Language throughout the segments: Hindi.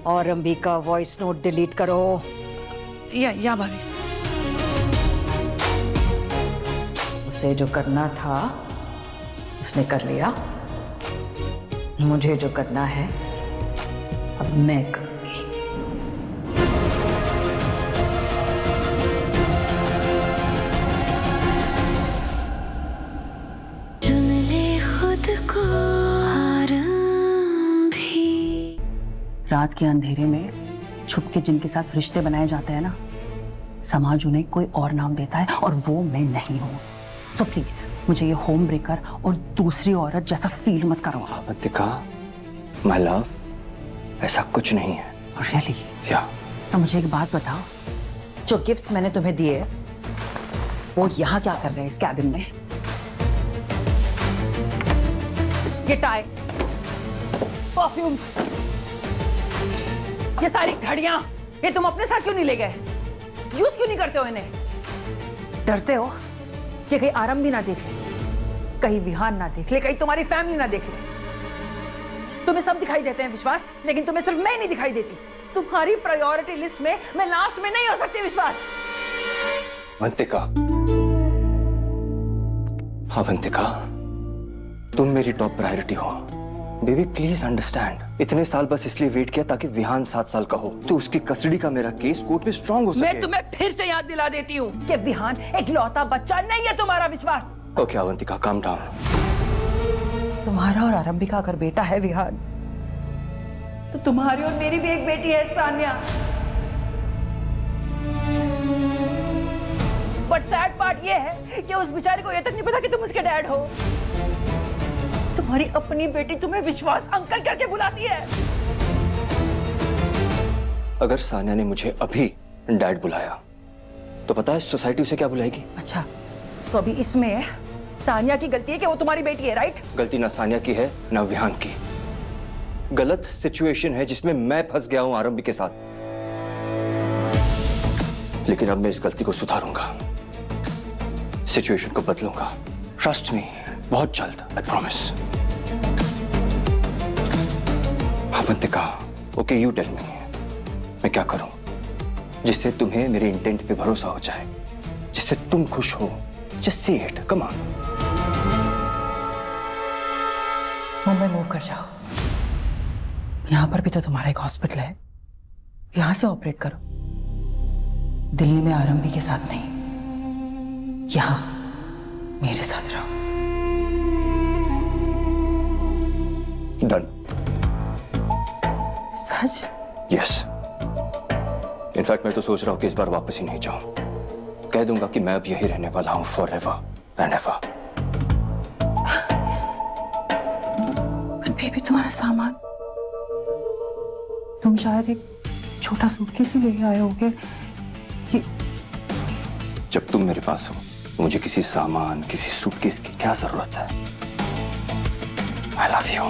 और अंबिका वॉइस नोट डिलीट करो। या भाभी। उसे जो करना था उसने कर लिया, मुझे जो करना है अब मैं करूंगी। चुन ले खुद को भी। रात के अंधेरे में छुप के जिनके साथ रिश्ते बनाए जाते हैं ना, समाज उन्हें कोई और नाम देता है और वो मैं नहीं हूं। सो प्लीज मुझे ये होम ब्रेकर और दूसरी औरत जैसा फील मत करो। अवंतिका, माय लव, ऐसा कुछ नहीं है। रियली? या तो मुझे एक बात बताओ, जो गिफ्ट्स मैंने तुम्हें दिए वो यहाँ क्या कर रहे हैं इस कैबिन में? ये टाई, परफ्यूम्स, ये सारी घड़ियां, ये तुम अपने साथ क्यों नहीं ले गए? यूज क्यों नहीं करते हो इन्हें? डरते हो कि कहीं आरम भी ना देख ले, कहीं विहान ना देख ले, कहीं तुम्हारी फैमिली ना देख ले। तुम्हें सब दिखाई देते हैं विश्वास, लेकिन तुम्हें सिर्फ मैं नहीं दिखाई देती। तुम्हारी प्रायोरिटी लिस्ट में मैं लास्ट में नहीं हो सकती विश्वास। अवंतिका, अवंतिका, तुम मेरी टॉप प्रायोरिटी हो। बेबी प्लीज अंडरस्टैंड, इतने साल बस इसलिए वेट किया ताकि विहान 7 साल का हो, तो उसकी कस्टडी का मेरा केस कोर्ट में स्ट्रांग हो सके। मैं तुम्हें फिर से याद दिला देती हूँ कि विहान एक लौता बच्चा नहीं है तुम्हारा विश्वास। Okay Avantika, calm down. तुम्हारा और आरंभिका अगर बेटा है विहान, तो तुम्हारी और मेरी भी एक बेटी है सान्या। बट सैड पार्ट ये है कि उस बेचारे को ये तक नहीं पता कि तुम उसके डैड हो। तुम्हारी अपनी बेटी तुम्हें विश्वास अंकल करके बुलाती है। अगर सान्या ने मुझे अभी डैड बुलाया तो पता है सोसाइटी उसे क्या बुलाएगी? अच्छा, तो अभी इसमें सान्या की गलती है कि वो तुम्हारी बेटी है, राइट? गलती ना सान्या की है ना विहान की। गलत सिचुएशन है जिसमें मैं फंस गया हूं आरंभी के साथ, लेकिन अब मैं इस गलती को सुधारूंगा, सिचुएशन को बदलूंगा। ट्रस्ट मी, बहुत जल्द, I promise. Avantika, okay you tell me, मैं क्या करूं जिससे तुम्हें मेरे इंटेंट पे भरोसा हो जाए, जिससे तुम खुश हो? Just say it, come on. Mumbai move कर जाओ। यहां पर भी तो तुम्हारा एक हॉस्पिटल है, यहां से ऑपरेट करो। दिल्ली में आरंभी के साथ नहीं, यहां मेरे साथ रहो। डन। सच? यस। इनफैक्ट मैं तो सोच रहा हूं कि इस बार वापस ही नहीं जाऊं। कह दूंगा कि मैं अब यही रहने वाला हूं for ever and ever. Baby, तुम्हारा सामान तुम शायद एक छोटा सूटकेस ही लेके आए होगे। जब तुम मेरे पास हो, मुझे किसी सामान, किसी सूटकेस की क्या जरूरत है? I love you.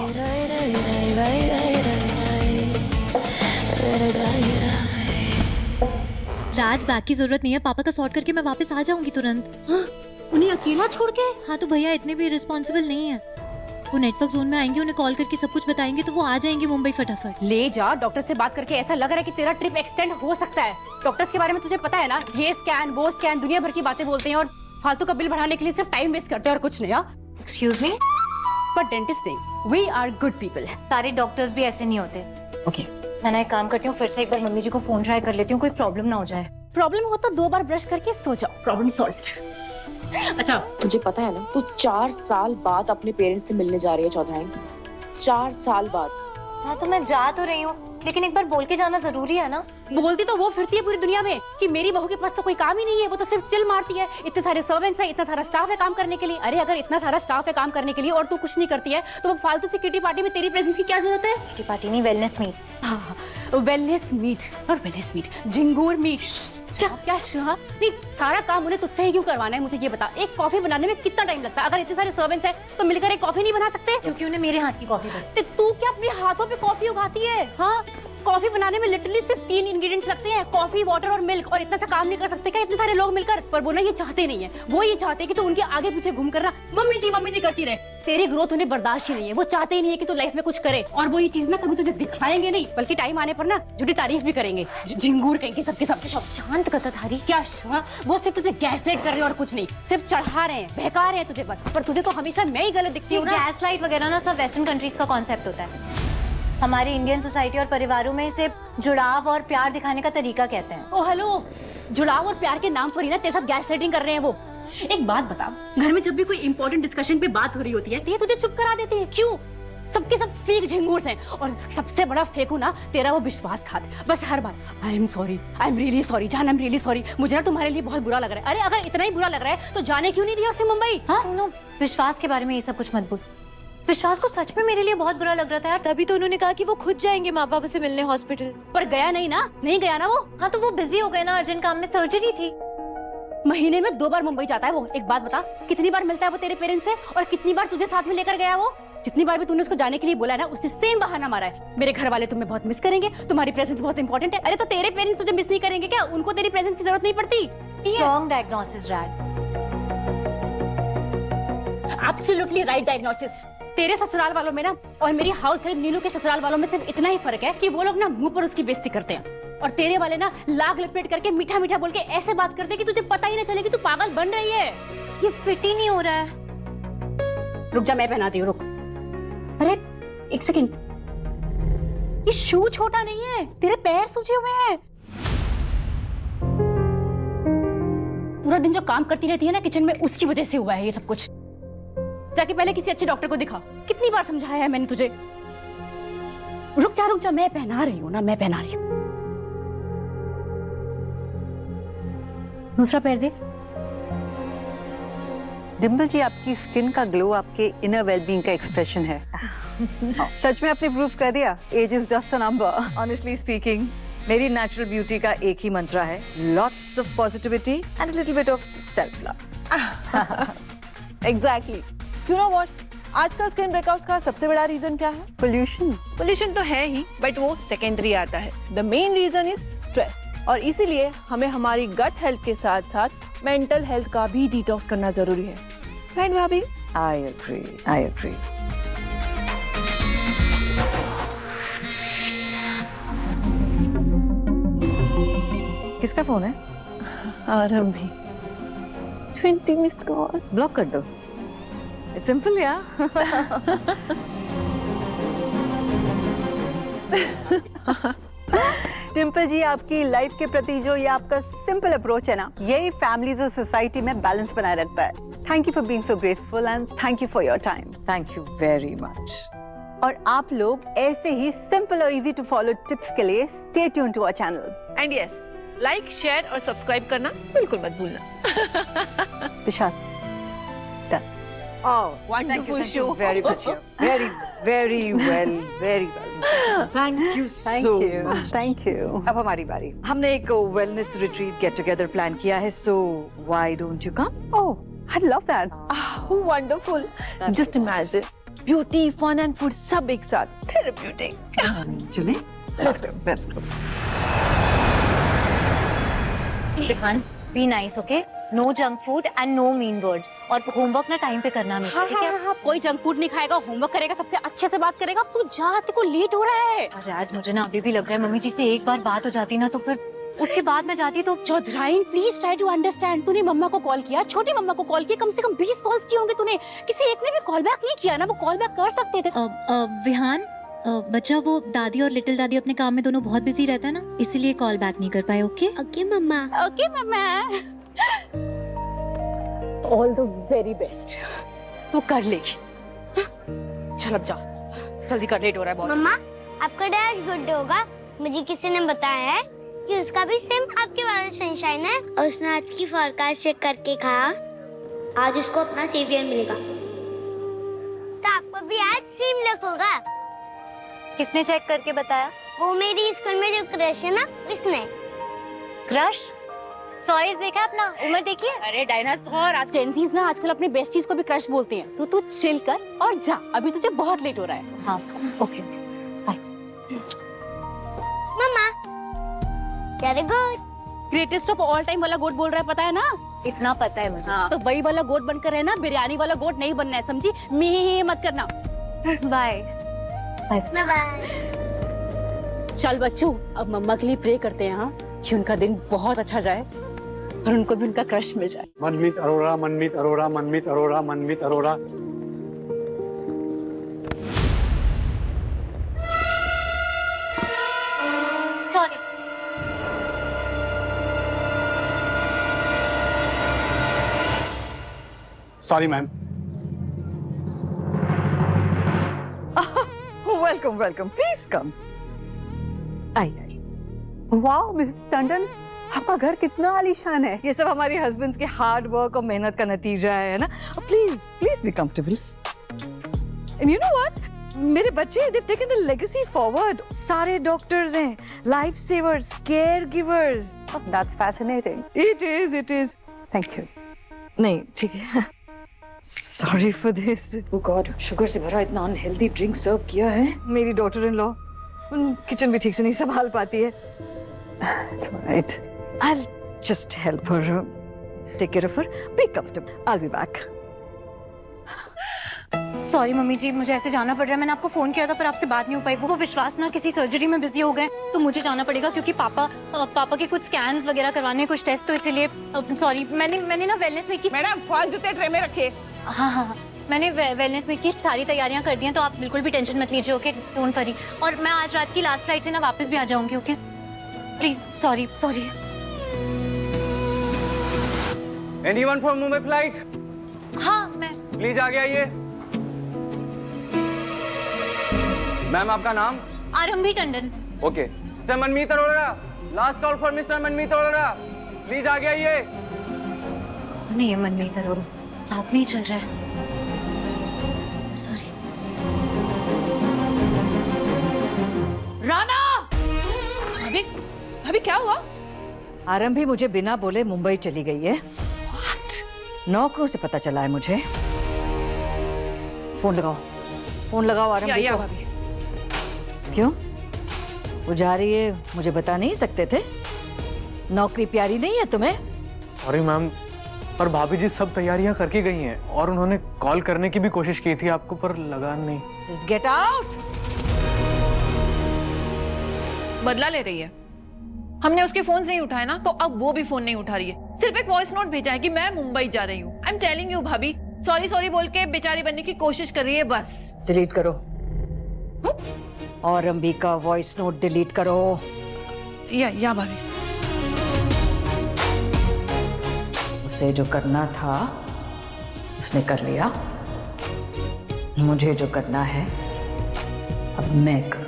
Raj, bag की जरूरत नहीं है, पापा का सॉर्ट करके मैं वापस आ जाऊंगी तुरंत। हाँ? उन्हें अकेला छोड़ के? हाँ तो भैया इतने भी रिस्पॉन्सिबल नहीं है। वो नेटवर्क जोन में आएंगे, उन्हें कॉल करके सब कुछ बताएंगे तो वो आ जाएंगे मुंबई फटाफट। ले जा, डॉक्टर से बात करके ऐसा लग रहा है कि तेरा ट्रिप एक्सटेंड हो सकता है। डॉक्टर्स के बारे में तुझे पता है ना, ये स्कैन वो स्कैन, दुनिया भर की बातें बोलते हैं और फालतू का बिल बढ़ाने के लिए सिर्फ टाइम वेस्ट करते हैं और कुछ नहीं। एक्सक्यूज मी, पर डेंटिस्ट नहीं, वी आर गुड पीपल। सारे डॉक्टर्स भी ऐसे नहीं होते। ओके, मैं ना एक काम करती हूँ, फिर से एक बार मम्मी जी को फोन ट्राई कर लेती हूँ, कोई प्रॉब्लम ना हो जाए। प्रॉब्लम हो तो 2 बार ब्रश करके सो जाओ, प्रॉब्लम सॉल्व। अच्छा, तुझे पता है ना, तू 4 साल बाद अपने पेरेंट्स से मिलने जा रही है चौधराई। 4 साल बाद। हाँ तो मैं जा तो रही हूँ, लेकिन एक बार बोल के जाना जरूरी है ना। बोलती तो वो फिरती है पूरी दुनिया में कि मेरी बहू के पास तो कोई काम ही नहीं है, वो तो सिर्फ चिल मारती है। इतने सारे सर्वेंट्स है, इतना सारा स्टाफ है काम करने के लिए। अरे अगर इतना सारा स्टाफ है काम करने के लिए और तू कुछ नहीं करती है तो वो फालतू सी किटी पार्टी में तेरी प्रेजेंस की क्या जरूरत है? किटी पार्टी नहीं, वेलनेस मीट। हाँ, वेलनेस मीट और वेलनेस मीट, झिंगूर मीट। क्या शुहा? नहीं, सारा काम उन्हें तुझसे ही क्यों करवाना है? मुझे ये बता, एक कॉफी बनाने में कितना टाइम लगता है? अगर इतने सारे सर्वेंट्स हैं तो मिलकर एक कॉफी नहीं बना सकते? क्योंकि उन्हें मेरे हाथ की कॉफी पसंद। तू क्या अपने हाथों पे कॉफी उगाती है? हाँ, कॉफी बनाने में लिटरली सिर्फ 3 इंग्रेडिएंट्स लगते हैं, कॉफी, वाटर और मिल्क, और इतना सा काम नहीं कर सकते क्या इतने सारे लोग मिलकर? पर वो ना ये चाहते नहीं है, वो ये चाहते हैं कि तू उनके आगे पीछे घूम कर ना मम्मी जी करती रहे। तेरी ग्रोथ उन्हें बर्दाश्त ही नहीं है, वो चाहते ही नहीं है कि तू लाइफ में कुछ करे, और वो ये चीज ना कभी तुझे दिखाएंगे नहीं, बल्कि टाइम आने पर ना झूठी तारीफ भी करेंगे, झिंगूर कहेंगे सबके सब। शांत गदाधारी। क्या वो सिर्फ तुझे गैसलाइट कर रहे हैं और कुछ नहीं, सिर्फ चढ़ा रहे हैं, बहका रहे हैं तुझे बस। पर तुझे तो हमेशा मैं ही गलत दिखती हूँ ना। गैसलाइट वगैरह ना सब वेस्टर्न कंट्रीज का कॉन्सेप्ट होता है। हमारी इंडियन सोसाइटी और परिवारों में इसे जुड़ाव और प्यार दिखाने का तरीका कहते हैं। ओ हेलो, जुड़ाव और प्यार के नाम पर ही ना तेरे साथ गैसलाइटिंग कर रहे हैं वो। एक बात बता, घर में जब भी कोई इंपॉर्टेंट डिस्कशन पे बात हो रही होती है तो ये तुझे चुप करा देते हैं, क्यों? सबके सब फेक झिंगूर हैं, और सबसे बड़ा फेक ना तेरा वो विश्वासघात। बस हर बार I am sorry, I am really sorry जान, आई एम रियली सॉरी, मुझे ना तुम्हारे लिए बहुत बुरा लग रहा है। अरे अगर इतना ही बुरा लग रहा है तो जाने क्यों नहीं दिया उसे मुंबई? हाँ सुनो, विश्वास के बारे में ये सब कुछ मत बोल। विश्वास को सच में मेरे लिए बहुत बुरा लग रहा था यार, तभी तो उन्होंने कहा कि वो खुद जाएंगे माँ बाप से मिलने हॉस्पिटल। पर गया नहीं ना, नहीं गया ना वो। हाँ तो वो बिजी हो गए ना, अर्जेंट काम में, सर्जरी थी। महीने में 2 बार मुंबई जाता है वो। एक बात बता, कितनी बार मिलता है वो तेरे पेरेंट्स से, और कितनी बार तुझे साथ में लेकर गया वो? जितनी बार भी तूने उसको जाने के लिए बोला है ना, उसने सेम बहाना मारा है, मेरे घर वाले तुम्हें बहुत मिस करेंगे, तुम्हारी प्रेजेंस बहुत इंपॉर्टेंट है। अरे तो तेरे पेरेंट्स तुझे मिस नहीं करेंगे क्या? उनको तेरी प्रेजेंस की जरूरत नहीं पड़ती? Wrong diagnosis red. Absolutely right diagnosis. तेरे ससुराल वालों में ना और मेरी हाउस हेल्प नीलू के ससुराल वालों में सिर्फ इतना ही फर्क है कि वो लोग ना मुंह पर उसकी बेइज्जती करते हैं, और तेरे वाले ना लाग लपेट करके मीठा मीठा बोल के ऐसे बात करते हैं कि तुझे पता ही ना चले कि तू पागल बन रही है। ये फिट ही नहीं हो रहा है। रुक जा, मैं पहनाती हूँ, रुक। अरे एक सेकंड, ये शू छोटा नहीं है, तेरे पैर सूजे हुए हैं। पूरा दिन जो काम करती रहती है ना किचन में, उसकी वजह से हुआ है ये सब कुछ। जाके पहले किसी अच्छे डॉक्टर को दिखा। कितनी बार समझाया है मैंने तुझे। रुक जा, मैं पहना रही हूँ ना, मैं पहना रही हूँ। दूसरा पैर दे। डिम्पल जी, आपकी स्किन का ग्लो आपके इनर वेलबींग का एक्सप्रेशन है। सच में आपने प्रूफ कर दिया, age is just a number. Honestly speaking, मेरी नेचुरल ब्यूटी का एक ही मंत्र है, lots of positivity and a little bit of self love. Exactly. You know what, आजकल स्किन ब्रेकआउट्स का सबसे बड़ा रीजन क्या है? पोल्यूशन। पोल्यूशन तो है ही, बट वो सेकेंडरी आता है। The main reason is stress, और इसीलिए हमें हमारी गट हेल्थ के साथ साथ मेंटल हेल्थ का भी डिटॉक्स करना जरूरी है। राइट भाभी? I agree. किसका फोन है? आरंभी। 20 मिस्ड कॉल। ब्लॉक कर दो। इट्स सिंपल या। डिम्पल जी, आपकी लाइफ के प्रति जो ये आपका सिंपल अप्रोच है ना, यही फैमिलीज और सोसाइटी में बैलेंस बनाए रखता है। Thank you for being so graceful and thank you for your time. Thank you very much. और आप लोग ऐसे ही सिंपल और इजी टू फॉलो टिप्स के लिए stay tune to our channel. And yes, like, share और सब्सक्राइब करना बिल्कुल मत भूलना। विशाल, Oh, Wonderful show. Very much. Very well. Thank you so much. Thank you. अब हमारी बारी। हमने एक wellness retreat get together plan किया है, so why don't you come? Oh, I'd love that. Oh, wonderful. Just imagine, beauty, fun and food सब एक साथ, therapeutic. चलें? Let's go. Rihan, be nice, okay? No junk food and no mean words, और होमवर्क ना टाइम पे करना हमेशा, ठीक है? हाँ, कोई जंक फूड नहीं खाएगा, होमवर्क करेगा, सबसे अच्छे से बात करेगा। तू जा, तेरे को लेट हो रहा है। अरे आज मुझे ना अभी भी लग रहा है मम्मी जी से एक बार बात हो जाती ना तो फिर उसके बाद मैं जाती तो। चौधराइन, प्लीज ट्राई टू अंडरस्टैंड। तूने मम्मा को कॉल किया, छोटी मम्मा को कॉल किया, कम से कम 20 कॉल्स किए होंगे तूने, किसी एक ने भी कॉल बैक नहीं किया ना? वो कॉल बैक कर सकते थे। विहान, बच्चा, वो दादी और लिटिल दादी अपने काम में दोनों बहुत बिजी रहता है ना, इसीलिए कॉल बैक नहीं कर पाए। Okay okay mama. Okay mama. All the very best. वो कर लेगी। चल अब जा, जल्दी कर, लेट हो रहा है बहुत। मम्मा, आपका डैड गुड होगा। मुझे किसी ने बताया है कि उसका भी सेम आपके वाला सनशाइन है, और उसने आज की फोरकास्ट चेक करके कहा आज उसको अपना सेवियर मिलेगा। तो आपको भी आज सेम लक होगा। किसने चेक करके बताया? वो मेरी स्कूल में जो क्रश है ना, उसने। क्रश? सॉइस देखा अपना, उम्र देखिए। अरे डायनासोर, आज जेंजीज ना आजकल अपने बेस्टीज को भी क्रश बोलते हैं। तो तू चिल कर और जा, अभी तुझे बहुत लेट हो रहा है। हाँ okay. Very good. Greatest of all time वाला गोट बोल रहा है, पता है ना? इतना पता है मुझे। हाँ, तो वही वाला गोट बनकर रहना, बिरयानी वाला गोट नहीं बनना है, समझी? मी मत करना। बाय। Bye bye. चल बच्चों, अब मम्मा के लिए प्रे करते हैं, हाँ, कि उनका दिन बहुत अच्छा जाए और उनको भी उनका क्रश मिल जाए। Manmeet Arora, Manmeet Arora, Manmeet Arora, Manmeet Arora. Sorry. Sorry ma'am. Welcome welcome, please come. आइए। वाओ मिसेस टंडन, आपका घर कितना आलीशान है। ये सब हमारे हस्बैंड्स के हार्ड वर्क और मेहनत का नतीजा है ना। Please please be comfortable. And you know what, मेरे बच्चे they've taken the legacy forward। सारे डॉक्टर्स हैं, life savers, care givers. That's fascinating. It is। Thank you. नहीं ठीक है। Sorry for this. Oh god, sugar से भरा इतना अनहेल्दी ड्रिंक सर्व किया है। मेरी डॉटर इन लॉ किचन भी ठीक से नहीं संभाल पाती है। It's all right. I'll just help her. Take care of her. Be comfortable. I'll be back. Sorry mummy ji, मुझे ऐसे जाना पड़ रहा है। मैंने आपको फोन किया था पर आपसे बात नहीं हो पाई। वो विश्वास ना किसी सर्जरी में बिजी हो गए, तो मुझे जाना पड़ेगा क्योंकि पापा के कुछ स्कैन्स वगैरह करवाने, कुछ टेस्ट, तो इसीलिए सॉरी। मैंने ना वेलनेस में की। मैडम फल जूते ट्रे में रखे। हाँ, मैंने वेलनेस में की सारी तैयारियां कर दी हैं, तो आप बिल्कुल भी टेंशन मत लीजिए। Okay, don't worry. और मैं आज रात की लास्ट फ्लाइट से ना वापस भी आ जाऊंगी। Okay please, sorry. Anyone for Mumbai flight? हाँ, मैं प्लीज आगे आइए। मैम आपका नाम? आरंभी Tandon. Okay. Mister Manmeet Arora, last call for mister Manmeet Arora, please आगे आइए। नहीं, मन नहीं था, साथ में ही चल रहा है। सॉरी। राना, अभी क्या हुआ? आरंभी मुझे बिना बोले मुंबई चली गई है। नौकरों से पता चला है मुझे। फोन लगाओ आरंभी को। क्यों? वो जा रही है, मुझे बता नहीं सकते थे? नौकरी प्यारी नहीं है तुम्हें? सॉरी मैम, पर भाभी जी सब तैयारियां करके गई हैं और उन्होंने कॉल करने की भी कोशिश की थी आपको, पर लगा नहीं। Just get out! बदला ले रही है। हमने उसके फोन नहीं उठाए ना, तो अब वो भी फोन नहीं उठा रही है। सिर्फ एक वॉइस नोट भेजा है कि मैं मुंबई जा रही हूँ। आई एम टेलिंग यू भाभी, सॉरी बोल के बेचारी बनने की कोशिश कर रही है बस। डिलीट करो। और अंबिका वॉइस नोट डिलीट करो। या भाभी। उसे जो करना था उसने कर लिया। मुझे जो करना है अब मैं करूं।